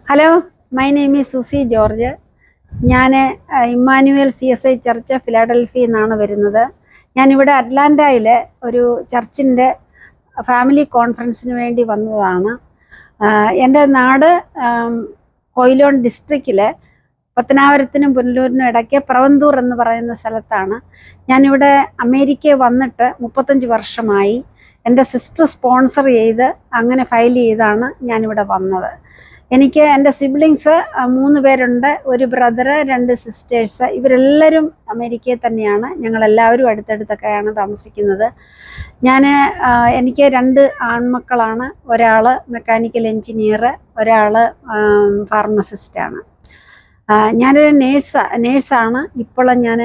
Hello, my name is Susie George. ഞാൻ Emmanuel CSI church ഫിലാഡൽഫിയിൽ നിന്നാണ് വരുന്നത്. ഞാനിവിടെ അറ്റ്ലാന്റയിലെ ഒരു ചർച്ചിൻ്റെ ഫാമിലി കോൺഫറൻസിന് വേണ്ടി വന്നതാണ്. എൻ്റെ നാട് കൊയിലോൺ ഡിസ്ട്രിക്റ്റിലെ പത്തനാപുരത്തിനും പുനലൂരിനും ഇടയ്ക്ക് പ്രവന്തൂർ എന്ന് പറയുന്ന സ്ഥലത്താണ്. ഞാനിവിടെ അമേരിക്കയിൽ വന്നിട്ട് 35 വർഷമായി. എൻ്റെ സിസ്റ്റർ സ്പോൺസർ ചെയ്ത് അങ്ങനെ ഫയൽ ചെയ്താണ് ഞാനിവിടെ വന്നത്. എനിക്ക് എൻ്റെ സിബ്ലിങ്സ് 3 പേരുണ്ട്. ഒരു ബ്രദർ, 2 സിസ്റ്റേഴ്സ്. ഇവരെല്ലാവരും അമേരിക്കയിൽ തന്നെയാണ്. ഞങ്ങളെല്ലാവരും അടുത്തടുത്തൊക്കെയാണ് താമസിക്കുന്നത്. എനിക്ക് 2 ആൺമക്കളാണ്. ഒരാൾ മെക്കാനിക്കൽ എൻജിനീയർ, ഒരാൾ ഫാർമസിസ്റ്റാണ്. ഞാനൊരു നേഴ്സാണ്. ഇപ്പോൾ ഞാൻ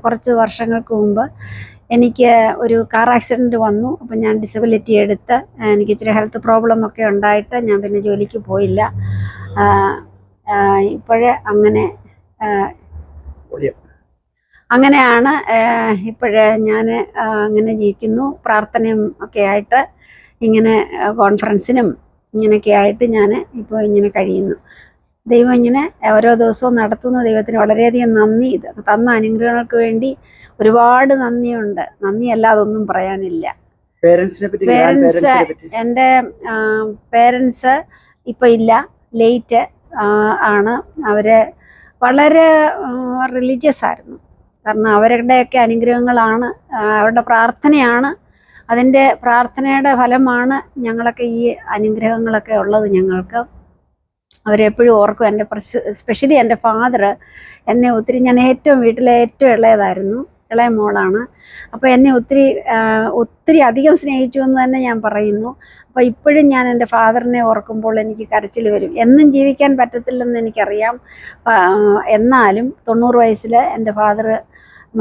കുറച്ച് വർഷങ്ങൾക്ക് മുമ്പ് എനിക്ക് ഒരു കാർ ആക്സിഡൻറ്റ് വന്നു. അപ്പം ഞാൻ ഡിസബിലിറ്റി എടുത്ത് എനിക്ക് ഇച്ചിരി ഹെൽത്ത് പ്രോബ്ലം ഒക്കെ ഉണ്ടായിട്ട് ഞാൻ പിന്നെ ജോലിക്ക് പോയില്ല. ഇപ്പോഴേ അങ്ങനെയാണ് ഇപ്പോഴേ ഞാൻ അങ്ങനെ ജീവിക്കുന്നു. പ്രാർത്ഥനയും ഒക്കെ ആയിട്ട് ഇങ്ങനെ കോൺഫറൻസിനും ഇങ്ങനെയൊക്കെ ആയിട്ട് ഞാൻ ഇപ്പോൾ ഇങ്ങനെ കഴിയുന്നു. ദൈവം ഇങ്ങനെ ഓരോ ദിവസവും നടത്തുന്ന ദൈവത്തിന് വളരെയധികം നന്ദി. ഇത് തന്ന അനുഗ്രഹങ്ങൾക്ക് വേണ്ടി ഒരുപാട് നന്ദിയുണ്ട്. നന്ദിയല്ലാതൊന്നും പറയാനില്ല. എൻ്റെ പേരൻസ് ഇപ്പം ഇല്ല, ലേറ്റ് ആണ്. അവർ വളരെ റിലീജിയസ് ആയിരുന്നു. കാരണം അവരുടെയൊക്കെ അനുഗ്രഹങ്ങളാണ്, അവരുടെ പ്രാർത്ഥനയാണ്, അതിൻ്റെ പ്രാർത്ഥനയുടെ ഫലമാണ് ഞങ്ങളൊക്കെ ഈ അനുഗ്രഹങ്ങളൊക്കെ ഉള്ളത്. ഞങ്ങൾക്ക് അവരെപ്പോഴും ഓർക്കും. എൻ്റെ സ്പെഷ്യലി എൻ്റെ ഫാദർ എന്നെ ഒത്തിരി, ഞാൻ വീട്ടിലെ ഏറ്റവും ഇളയതായിരുന്നു, ഇളയ മോളാണ്. അപ്പോൾ എന്നെ ഒത്തിരി അധികം സ്നേഹിച്ചു എന്ന് തന്നെ ഞാൻ പറയുന്നു. അപ്പോൾ ഇപ്പോഴും ഞാൻ എൻ്റെ ഫാദറിനെ ഓർക്കുമ്പോൾ എനിക്ക് കരച്ചിൽ വരും. എന്നും ജീവിക്കാൻ പറ്റത്തില്ലെന്ന് എനിക്കറിയാം. എന്നാലും 90 വയസ്സിൽ എൻ്റെ ഫാദർ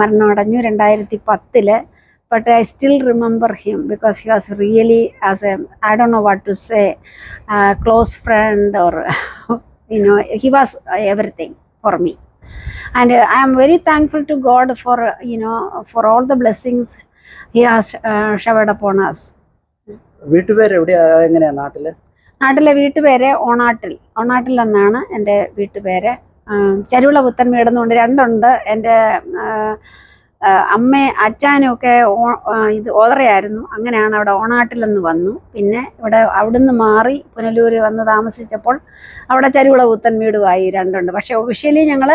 മരണമടഞ്ഞു 2010. But I still remember him because he was really, I don't know what to say, close friend, or he was everything for me. And I am very thankful to God for all the blessings he has showered upon us. വീട്ടുപേര് എവിടെയാ? എങ്ങനെയാ നാട്ടിലെ വീട്ടുപേര് ഓണാട്ടിൽ എന്നാണ് എൻ്റെ വീട്ടുപേര്. ചരുവിള പുത്തൻമേട് എന്നുകൊണ്ട് 2 ഉണ്ട്. എൻ്റെ അച്ഛനും ഒക്കെ ഇത് ഓതറയായിരുന്നു. അങ്ങനെയാണ് അവിടെ ഓണാട്ടിലെന്ന് വന്നു. പിന്നെ ഇവിടെ അവിടുന്ന് മാറി പുനലൂര് വന്ന് താമസിച്ചപ്പോൾ അവിടെ ചരുവിള പുത്തൻമേടുമായി 2 ഉണ്ട്. പക്ഷെ ഒഫീഷ്യലി ഞങ്ങൾ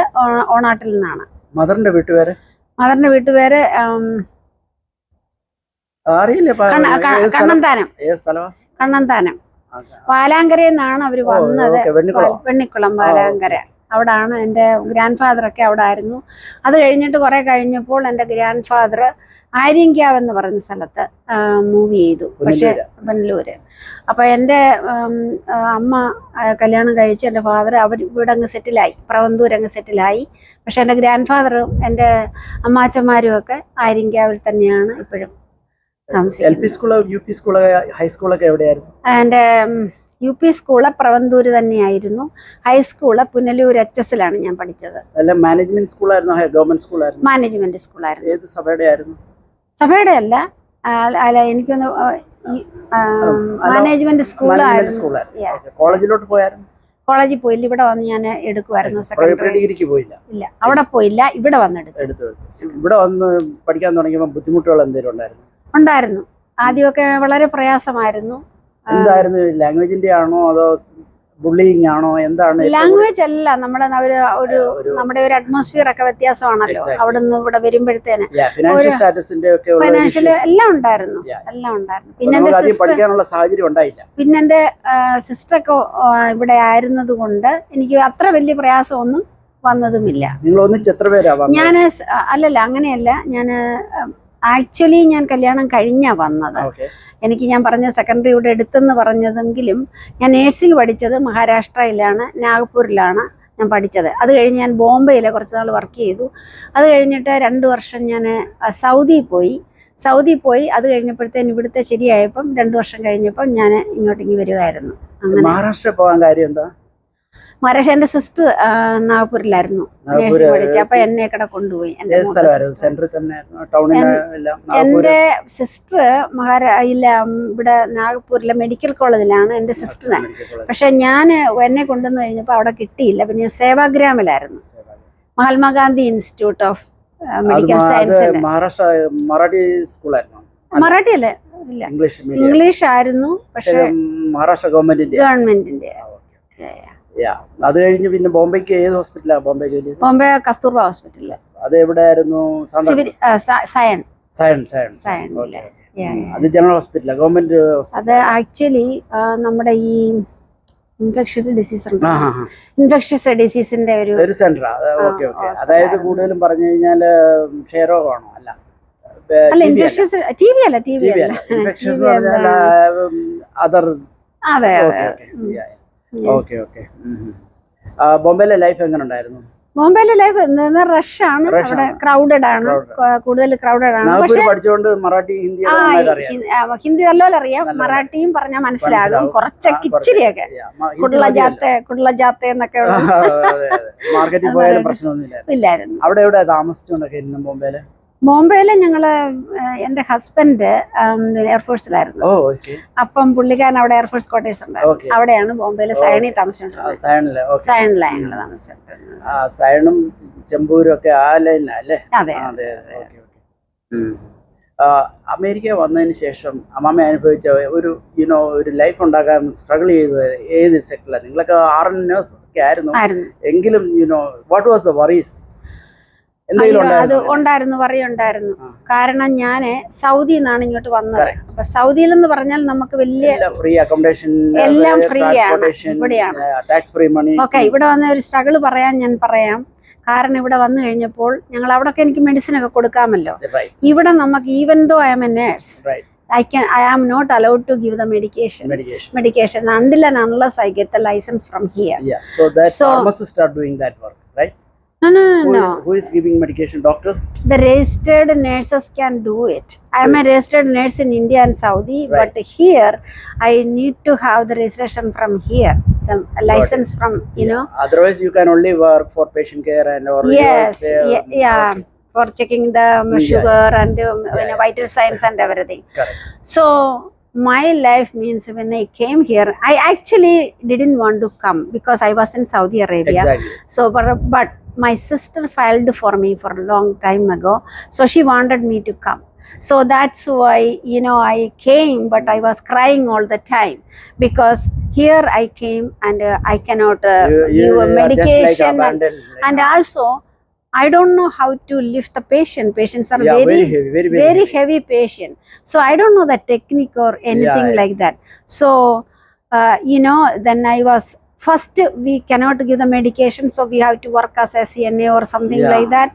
ഓണാട്ടിൽ നിന്നാണ്. മദറിന്റെ വീട്ടുപേര് കണ്ണന്താനം വാലാങ്കരയിൽ നിന്നാണ് അവർ വന്നത്. വെണ്ണിക്കുളം വാലാങ്കര. അവിടാണ് എൻ്റെ ഗ്രാൻഡ് ഫാദറൊക്കെ അവിടെ ആയിരുന്നു. അത് കഴിഞ്ഞിട്ട് കുറേ കഴിഞ്ഞപ്പോൾ എൻ്റെ ഗ്രാൻഡ് ഫാദർ ആര്യങ്കാവ് എന്ന് പറയുന്ന സ്ഥലത്ത് മൂവ് ചെയ്തു, പക്ഷേ പുനലൂര്. അപ്പോൾ എൻ്റെ അമ്മ കല്യാണം കഴിച്ച് എൻ്റെ ഫാദർ ഇവിടെ അങ്ങ് സെറ്റിലായി, പ്രവന്തൂർ അങ്ങ് സെറ്റിലായി. പക്ഷെ എൻ്റെ ഗ്രാൻഡ് ഫാദറും എൻ്റെ അമ്മാച്ചന്മാരും ഒക്കെ ആര്യങ്കാവിൽ തന്നെയാണ് ഇപ്പോഴും താമസിക്കുന്നത്. എൻ്റെ UP സ്കൂള് പ്രവന്തൂര് തന്നെയായിരുന്നു. ഹൈസ്കൂള് പുനലൂർ HS ഞാൻ പഠിച്ചത്. മാനേജ്മെന്റ് സ്കൂളായിരുന്നു. മാനേജ്മെന്റ് സ്കൂളായിരുന്നു. ഏത് സഭയുടെ ആയിരുന്നു? സഭയുടെ അല്ല, എനിക്കൊന്ന് മാനേജ്മെന്റ് സ്കൂളായിരുന്നു. കോളേജിലോട്ട് പോയായിരുന്നു? കോളേജിൽ പോയില്ല, ഇവിടെ വന്ന് ഞാൻ എടുക്കുമായിരുന്നു. ഡിഗ്രിക്ക് പോയില്ല? ഇല്ല, അവിടെ പോയില്ല, ഇവിടെ വന്നെടുത്തു. ഇവിടെ വന്ന് പഠിക്കാൻ തുടങ്ങിയപ്പോൾ ബുദ്ധിമുട്ടുകൾ എന്തെങ്കിലും ഉണ്ടായിരുന്നു. ആദ്യമൊക്കെ വളരെ പ്രയാസമായിരുന്നു. എന്തായിരുന്നു? ലാംഗ്വേജിന്റെ ആണോ അതോ ബുള്ളിങ് ആണോ? എന്താണ്? ലാംഗ്വേജ് അല്ല, നമ്മുടെ ഒരു അറ്റ്മോസ്ഫിയർ ഒക്കെ വ്യത്യാസമാണല്ലോ. അവിടെ നിന്ന് ഇവിടെ വരുമ്പോഴത്തേന് ഫൈനാൻഷ്യൽ എല്ലാം ഉണ്ടായിരുന്നു. പിന്നെ എന്റെ സിസ്റ്ററൊക്കെ ഇവിടെ ആയിരുന്നത് കൊണ്ട് എനിക്ക് അത്ര വലിയ പ്രയാസമൊന്നും വന്നതുമില്ല. ഞാൻ അങ്ങനെയല്ല. ആക്ച്വലി ഞാൻ കല്യാണം കഴിഞ്ഞാ വന്നത്. ഞാൻ പറഞ്ഞ സെക്കൻഡറി ഇവിടെ എടുത്തെന്ന് പറഞ്ഞതെങ്കിലും ഞാൻ നേഴ്സിംഗ് പഠിച്ചത് മഹാരാഷ്ട്രയിലാണ്, നാഗ്പൂരിലാണ് ഞാൻ പഠിച്ചത്. അത് കഴിഞ്ഞ് ഞാൻ ബോംബെയിൽ കുറച്ച് നാൾ വർക്ക് ചെയ്തു. അത് കഴിഞ്ഞിട്ട് 2 വർഷം ഞാൻ സൗദിയിൽ പോയി. അത് കഴിഞ്ഞപ്പോഴത്തേന് ഇവിടുത്തെ ശരിയായപ്പം 2 വർഷം കഴിഞ്ഞപ്പം ഞാൻ ഇങ്ങോട്ടേക്ക് വരുമായിരുന്നു. അങ്ങനെ മഹാരാഷ്ട്ര പോകാൻ കാര്യം എന്താ? മഹാരാഷ്ട്ര. എന്റെ സിസ്റ്റർ നാഗ്പൂരിലായിരുന്നു നേഴ്സിംഗ് പഠിച്ചത്. അപ്പൊ എന്നെ ഇവിടെ കൊണ്ടുപോയി. എന്റെ സെന്ററിൽ തന്നെ ടൗണിലെല്ലാം എന്റെ സിസ്റ്റർ ഇവിടെ നാഗ്പൂരിലെ മെഡിക്കൽ കോളേജിലാണ് എന്റെ സിസ്റ്ററിനെ. പക്ഷെ ഞാൻ എന്നെ കൊണ്ടുവന്ന് കഴിഞ്ഞപ്പോ അവിടെ കിട്ടിയില്ല. പിന്നെ സേവാഗ്രാമിലായിരുന്നു, Mahatma Gandhi institute of medical science. Marathi സ്കൂളായിരുന്നു. Marathi അല്ലേ, ഇല്ല ഇംഗ്ലീഷ് ആയിരുന്നു. പക്ഷെ മഹാരാഷ്ട്ര ഗവൺമെന്റിന്റെ. അത് കഴിഞ്ഞ് പിന്നെ ബോംബെക്ക് ഏത് ഹോസ്പിറ്റലാണ് ബോംബെ ജോലി? ബോംബെ കസ്തൂർബ ഹോസ്പിറ്റലില്. അത് എവിടെയായിരുന്നു? അത് ജനറൽ ഹോസ്പിറ്റലാണ്, ഗവൺമെന്റ്. അത് ആക്ച്വലി നമ്മുടെ ഈ ഇൻഫെക്ഷ്യസ് ഡിസീസ് ഉണ്ട്, ഇൻഫെക്ഷ്യസ് ഡിസീസിന്റെ ഒരു സെന്റർ. അതായത് കൂടുതലും പറഞ്ഞു കഴിഞ്ഞാല് ക്ഷയരോഗമാണോ? അല്ല, ഇൻഫെക്ഷ്യസ് ടി വി അല്ല, ഇൻഫെക്ഷ്യസ് അതർ. അതെ. ഓക്കെ. ബോംബെയിലെ ലൈഫ് എങ്ങനെ ഉണ്ടായിരുന്നു? ബോംബെയിലെ ലൈഫ് റഷാണ്, അവിടെ ക്രൗഡഡ് ആണ്, കൂടുതൽ ക്രൗഡഡ് ആണ്. പക്ഷേ പഠിച്ചുകൊണ്ട് മറാഠി ഹിന്ദി നല്ലോണം അറിയാം, മറാഠിയും പറഞ്ഞാൽ മനസ്സിലാകും കുറച്ചൊക്കെ, ഇച്ചിരിയൊക്കെ. കുടലജാത്തെ എന്നൊക്കെ മാർക്കറ്റിൽ പോയാലും പ്രശ്നമൊന്നുമില്ല. ഇല്ലായിരുന്നു. അവിടെ എവിടെ താമസിച്ചുകൊണ്ടൊക്കെ ഇരുന്നു ബോംബെയില്? ബോംബെയില് ഞങ്ങള്, എന്റെ ഹസ്ബൻഡ് എയർഫോഴ്സിലായിരുന്നു. അപ്പം പുള്ളിക്കാരൻ അവിടെ എയർഫോഴ്സ് ക്വാർട്ടേഴ്സ് ഉണ്ട്, അവിടെയാണ് ബോംബെയില് സയണി താമസിച്ചിട്ടുള്ളത്. സയണിലാണ് ഞങ്ങള് താമസിച്ചിട്ടുള്ളത്. സയണും ചെമ്പൂരും ഒക്കെ ആ ലൈനിലല്ലേ? അതെ. അമേരിക്ക വന്നതിന് ശേഷം അമ്മാമ അനുഭവിച്ച ഒരു ലൈഫ് ഉണ്ടാക്കാൻ സ്ട്രഗിൾ ചെയ്തത് ഏത് സെക്ടറിലാണ്? നിങ്ങളൊക്കെ RN നേഴ്സസ് ഒക്കെ ആയിരുന്നു, എങ്കിലും വാട്ട് വാസ് ദ വറീസ്? അത് ഉണ്ടായിരുന്നു, പറയുണ്ടായിരുന്നു. കാരണം ഞാന് സൗദിയിൽ നിന്നാണ് ഇങ്ങോട്ട് വന്നത്. അപ്പൊ സൗദിയിൽ എന്ന് പറഞ്ഞാൽ നമുക്ക് വലിയ എല്ലാം ഫ്രീ ആണ്, ഇവിടെയാണ്. ഓക്കെ, ഇവിടെ വന്ന ഒരു സ്ട്രഗിൾ ഞാൻ പറയാം. കാരണം ഇവിടെ വന്നു കഴിഞ്ഞപ്പോൾ ഞങ്ങൾ അവിടെയൊക്കെ എനിക്ക് മെഡിസിൻ ഒക്കെ കൊടുക്കാമല്ലോ. ഇവിടെ നമുക്ക് even though I am a nurse, I am not allowed to give the medication until and unless I get the license from here. So that pharmacists start doing that work, right? No. Who is giving medication? Doctors? The registered nurses can do it. I am a registered nurse in India and Saudi, but here I need to have the registration from here, the license from, Otherwise you can only work for patient care and or for checking the sugar and vital signs and everything. Correct. So my life means when I came here, I actually didn't want to come because I was in Saudi Arabia. Exactly. So but my sister filed for me for a long time ago, so she wanted me to come. So that's why I came, but I was crying all the time because here I came and I cannot give a medication, and also I don't know how to lift the patient. Patients are very heavy patient. So I don't know the technique or anything like that. So then I was, first we cannot give the medication, so we have to work as a CNA or something like that.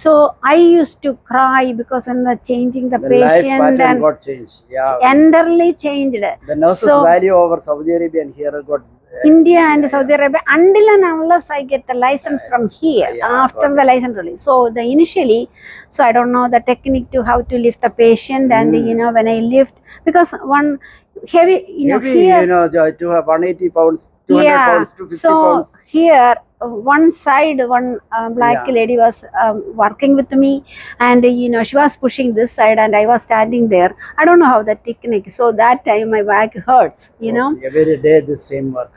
So I used to cry because when the changing the patient life pattern got changed. Entirely changed. The nurses value over Saudi Arabia and here got India and Saudi Arabia until and unless I get the license from here. After the license release, so the initially, so I don't know the technique to how to lift the patient, and when I lift, because one heavy, here, to have 180 pounds, 200 pounds, 250 so pounds. Here one side, one black lady was working with me, and she was pushing this side and I was standing there. I don't know how the technique, so that time my back hurts, every day the same work.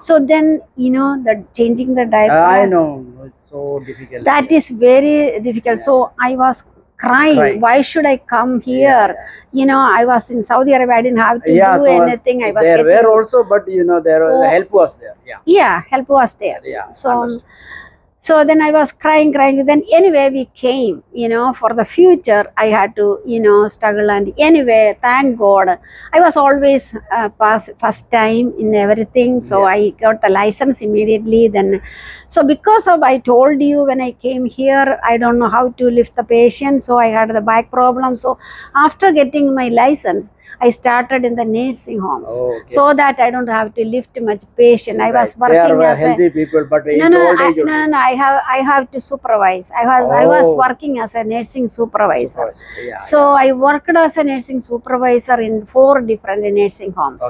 So then the changing the diet, I know it's so difficult. That is very difficult. So I was crying. Why should I come here? I was in Saudi Arabia, I didn't have to do anything. I was there were also, but there help was there. Help was there. So then I was crying. Then anyway we came, for the future I had to, struggle, and anyway thank God I was always first time in everything. So I got a license immediately. Then so because of, I told you when I came here, I don't know how to lift the patient, so I had the back problem. So after getting my license, I started in the nursing homes, so that I don't have to lift much patient. I was working they are as healthy people, but no, I have to supervise. I was working as a nursing supervisor. So I worked as a nursing supervisor in 4 different nursing homes.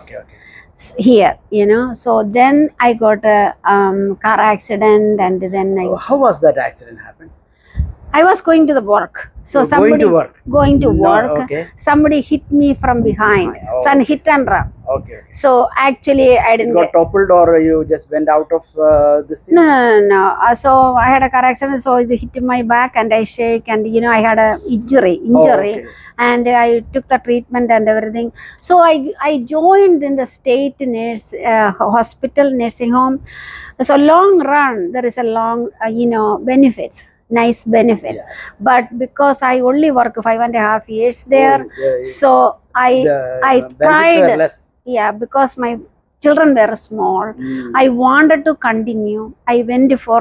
here, you know. So then I got a car accident, and then How was that accident happened? I was going to the work. So You're somebody going to work. going to No, work. okay. Somebody hit me from behind. Oh, So hit and run. Okay. So actually I It didn't got toppled, or you just went out of this thing? no. So I had a car accident. So it hit my back and I shake, and you know I had a injury. Oh, okay. And I took the treatment and everything. So I joined in the state nurse hospital nursing home. So long run, there is a long you know benefits, nice benefit. Yeah. But because I only work 5.5 years there, Oh, so I benefits tried. were less. Yeah, because my children were small. I wanted to continue. I went for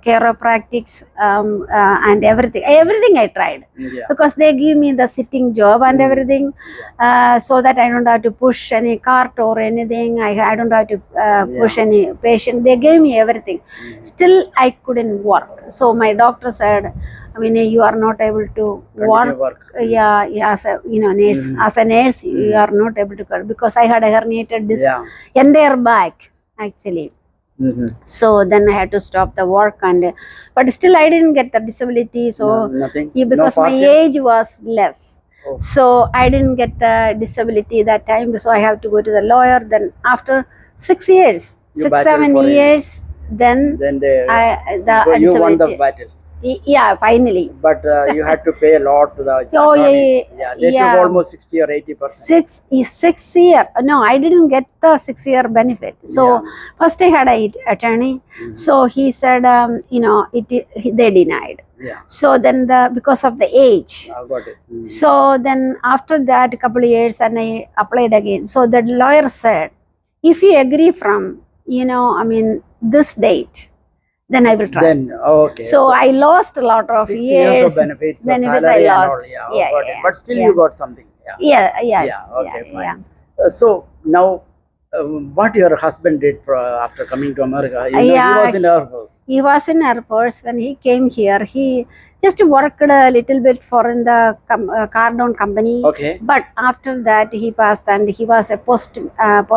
chiropractics and everything. Everything I tried, Yeah. because they give me the sitting job and everything, so that I don't have to push any cart or anything. I don't have to push any patient. They gave me everything. Still, I couldn't work. So my doctor said, I mean, you are not able to work. Yeah, as a nurse, as a nurse, you are not able to work, because I had a herniated disc, entire back actually. So then I had to stop the work, but still I didn't get the disability. So nothing. Because No my partial? age was less. Oh. So I didn't get the disability that time. So I have to go to the lawyer. Then after 6 years, You 6-7 battled for years, then Then they, you won the disability. battle. Yeah, finally. But you had to pay a lot to the Oh, attorney. They yeah. took almost 60 or 80%. 6 year. No, I didn't get the 6 year benefit. So first I had a attorney. So he said, they denied. Yeah. So then because of the age. I got it. So then after that, a couple of years, and I applied again. So the lawyer said, if you agree from, this date, then I will try. Then, okay. So I lost a lot of 6 years. years of benefits, Benefits salary I and lost. all. Yeah, Yeah, got it. yeah, But still yeah. you got something. Yeah. Yes. Okay, fine. So now, what your husband did after coming to America? You know, he was in Air Force. He was in Air Force. When he came here, he just worked a little bit for in the car down company. Okay. But after that, he passed, and he was a he was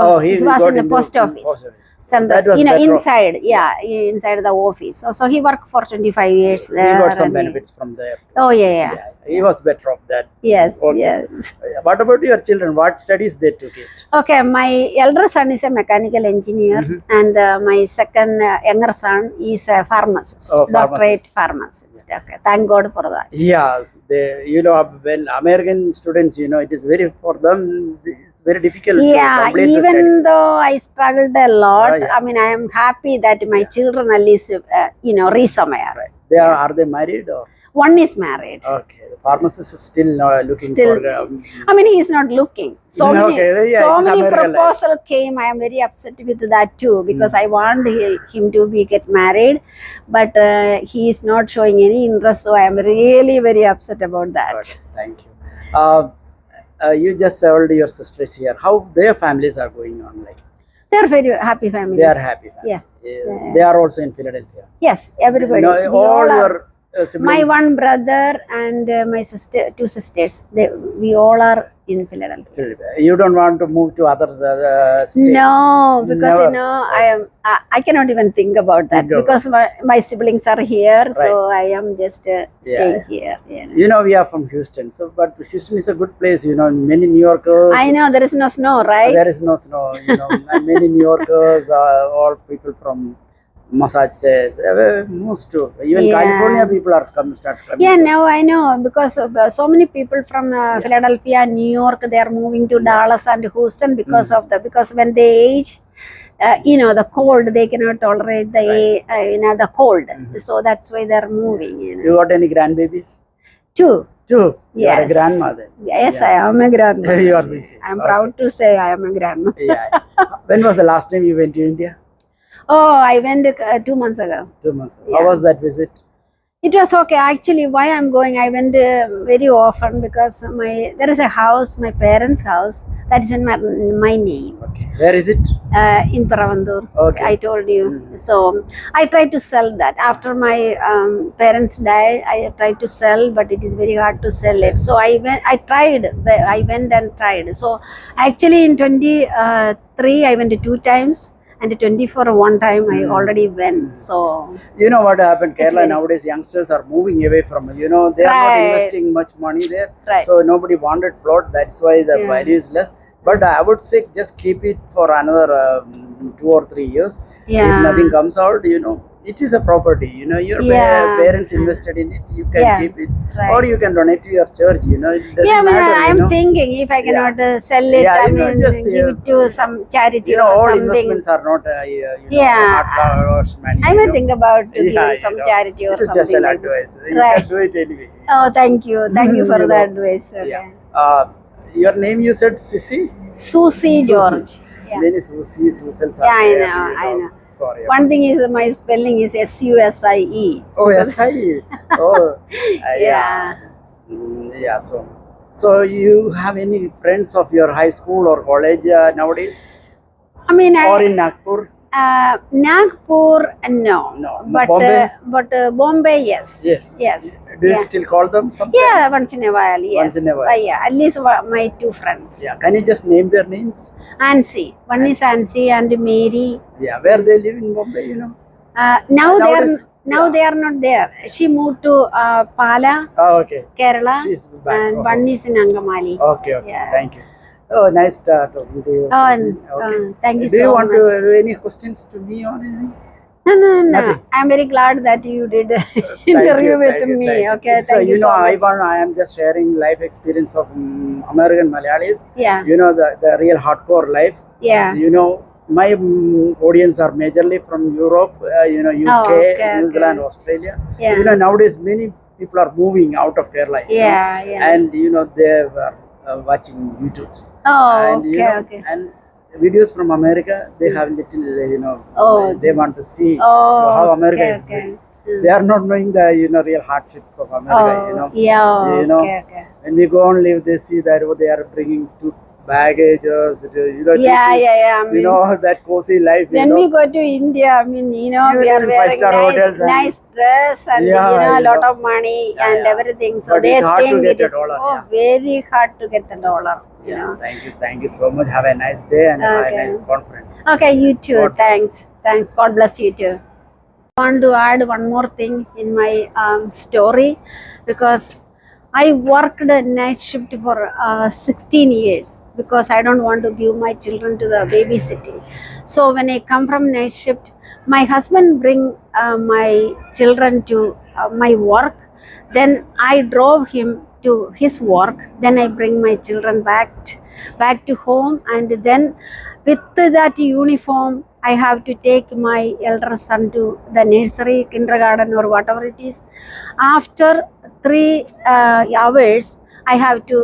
got in the into post office. Post office. And That was better off. inside, inside the office. So he worked for 25 years there. He got some and benefits from there. Oh, yeah. He was better off that. Yes, Okay. yes. What about your children? What studies they took it? Okay, my elder son is a mechanical engineer, and my second younger son is a pharmacist, Oh, doctorate pharmacist. Okay, thank God for that. Yes, when American students, it is very, for them, it's very difficult to Yeah, complete the study. even though I struggled a lot, yeah. I mean, I am happy that my children at least, reach somewhere. Right. Are they married or? One is married. Okay, the pharmacist is still looking Still- for. I mean, he is not looking. So Okay, many, yeah, so it is many American life. proposal came. I am very upset with that too, because I want him to get married, but he is not showing any interest. So I am really very upset about that. Okay, thank you. You just told your sisters here how their families are going on. Like They are very happy family. they are happy. Family. Yeah. They are also in Philadelphia. Yes, everybody. No, We all are- your siblings. my one brother and my two sisters. We all are in Philadelphia. You don't want to move to other states? No, because Never. I cannot even think about that, No. because my siblings are here, so I am just staying here. We are from Houston, but Houston is a good place. Many New Yorkers. I know there is no snow, right? There is no snow. And many New Yorkers are all people from Massachusetts. Most too. Even California people are start coming. Yeah, now I know, because of, so many people from Philadelphia, New York, they are moving to Dallas and Houston because because when they age, the cold, they cannot tolerate the cold. So that's why they are moving. You got any grandbabies? Two. You are a Yes. grandmother. Yes, I am a grandmother. You are busy. I am proud to say I am a grandmother. Yeah. When was the last time you went to India? Oh, I went 2 months ago. 2 months. Yeah. How was that visit? It was okay. Actually, why I'm going, I went very often because there is a house, my parents' house, that is in my name, Okay. Where is it? in Paravandur. Okay. I told you. So I tried to sell that. After my parents died, I tried to sell, but it is very hard to sell it. So I went and tried. So actually in 23, I went 2 times. And 24 one time I already went. So You know what happened? Kerala very- nowadays, youngsters are moving away from, they are not Right. investing much money there. Right. So nobody wanted plot. That's why the Yeah. value is less. But I would say just keep it for another 2 or 3 years. If yeah. nothing comes out, it is a property. Your Yeah. parents invested in it. You can Yeah. keep it, Right. or you can donate to your church. It doesn't Yeah, I mean, matter. I'm thinking if I cannot sell it, Yeah, I mean, just, give it to some charity or all something. investments are not Yeah. hard cash money. I may think about to Yeah, give some charity or it is something. just an like that. advice. You Right. can do it anyway. Oh, thank you for You the know. advice. Okay. Yeah. Your name you said Sissy? Susie George. Yeah. Many Susie, Susans are Yeah, I there, know, I know. Sorry. One thing is my spelling is SUSIE. Oh, yes, hi. Oh, Yeah. Yeah, so you have any friends of your high school or college nowadays? I mean, Or in Nagpur? Nagpur, no. No. But Bombay? Bombay, yes. Yes. Yes. Do you Yeah. still call them something? Yeah, once in a while, yes. Once in a while. Yeah, at least my 2 friends. Yeah. Can you just name their names? Ansi. One is Ansi and Mary. Yeah. Where they live in Bombay, Now Nowadays, they are not there. She moved to Pala, Oh, okay. Kerala, She's back. and Oh, one is in Angamali. Okay, okay. Yeah. Thank you. Oh, nice talking to you. Oh, Susie. Okay. thank you Do you so want much. to have any questions to me or anything? No. Nothing. I'm very glad that you did Thank interview you, with thank you, me. thank you. Okay, So, thank you so much. I am just sharing life experience of American Malayalis. Yeah, The real hardcore life. yeah. My audience are majorly from Europe, UK, okay, New okay. Zealand, Australia. Yeah. Nowadays many people are moving out of Kerala. Yeah. And they were watching YouTubes. Oh, And okay. and videos from America, they have little Oh. they want to see Oh, how America okay, is okay. built. They are not knowing the real hardships of America. Yeah, You know, okay. When we go on leave, they see that they are bringing two baggages. Yeah. I mean, That cozy life. when we go to India, I mean, You we are live in wearing five-star hotels and- nice dress and Yeah, a lot of money and yeah. everything. So But they it's hard to think get it a is dollar, very hard to get the dollar. You know. Thank you so much. Have a nice day and have a Okay. nice conference. Okay, you too. God bless. Thanks. God bless you too. I want to add one more thing in my story because I worked a night shift for 16 years because I don't want to give my children to the babysitting. So when I come from night shift, my husband bring my children to my work. Then I drove him to his work. Then I bring my children back to home, and then with that uniform I have to take my elder son to the nursery, kindergarten or whatever it is. After 3 hours I have to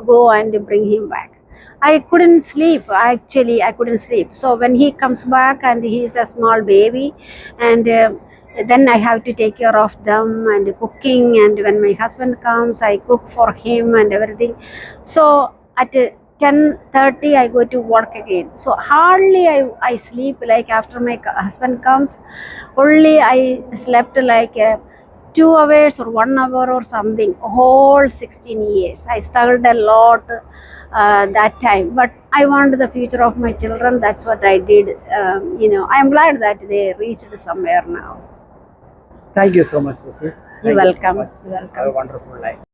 go and bring him back. I couldn't sleep. Actually, I couldn't sleep. So when he comes back and he is a small baby, and then I have to take care of them and cooking. And when my husband comes, I cook for him and everything. So at 10:30 I go to work again. So hardly I sleep. Like after my husband comes, only I slept like 2 hours or 1 hour or something. Whole 16 years I struggled a lot that time, but I want the future of my children. That's what I did. I am glad that they reached somewhere now. Thank you so much, Susie. You're Thank you so welcome. much. You're welcome. Have a wonderful life.